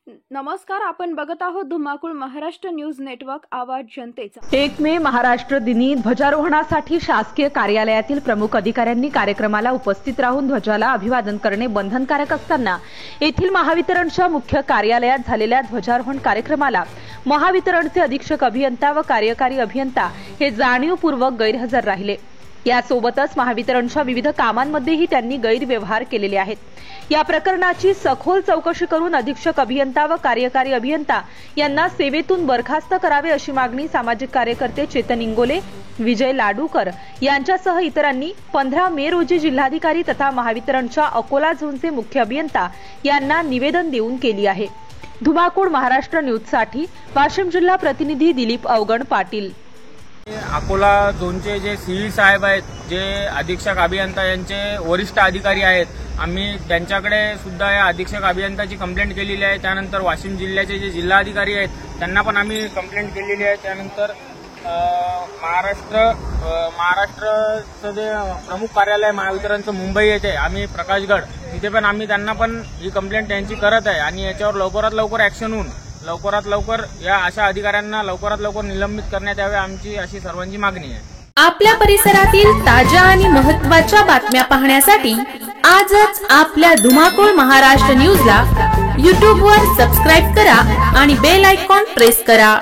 नमस्कार, आपण बघत आहोत धुमाकूळ महाराष्ट्र न्यूज नेटवर्क, आवाज जनतेचा। 1 मे महाराष्ट्र दिनी ध्वजारोहणासाठी शासकीय कार्यालयातील प्रमुख अधिकाऱ्यांनी कार्यक्रमाला उपस्थित राहून ध्वजाला अभिवादन करणे बंधनकारक असताना येथील महावितरणच्या मुख्य कार्यालयात झालेल्या ध्वजारोहण कार्यक्रमाला महावितरणचे अधीक्षक अभियंता व कार्यकारी अभियंता हे जाणीवपूर्वक गैरहजर राहिले। यासोबतच महावितरणच्या विविध कामांमध्येही त्यांनी गैरव्यवहार केलेले आहेत। या प्रकरणाची सखोल चौकशी करून अधीक्षक अभियंता व कार्यकारी अभियंता यांना सेवेतून बरखास्त करावे अशी मागणी सामाजिक कार्यकर्ते चेतन इंगोले, विजय लाडूकर यांच्यासह इतरांनी 15 मे रोजी जिल्हाधिकारी तथा महावितरणच्या अकोला झोनचे मुख्य अभियंता यांना निवेदन देऊन केली आहे। धुमाकूळ महाराष्ट्र न्यूजसाठी वाशिम जिल्हा प्रतिनिधी दिलीप अवगण पाटील। अकोला झोनचे जे सीई साहेब आहेत, जे अधीक्षक अभियंता यांचे वरिष्ठ अधिकारी आहेत, आम्ही त्यांच्याकडे सुद्धा या अधीक्षक अभियंताची कंप्लेंट केलेली आहे। त्यानंतर वाशिम जिल्ह्याचे जे जिल्हाधिकारी आहेत त्यांना पण आम्ही कंप्लेंट केलेली आहे। त्यानंतर महाराष्ट्रचं जे प्रमुख कार्यालय महावितरणचं मुंबई येथे आम्ही प्रकाशगड तिथे पण आम्ही त्यांना पण ही कंप्लेंट त्यांची करत आहे आणि याच्यावर लवकरात लवकर ऍक्शन होऊन लवकरात लवकर या अशा अधिकाऱ्यांना लवकरात लवकर निलंबित करण्यात यावे, आमची अशी सर्वांची मागणी आहे। आपल्या परिसरातील ताज्या आणि महत्त्वाच्या बातम्या पाहण्यासाठी आजच आपल्या धुमाकूळ महाराष्ट्र न्यूजला YouTube वर सबस्क्राइब करा आणि बेल आयकॉन प्रेस करा।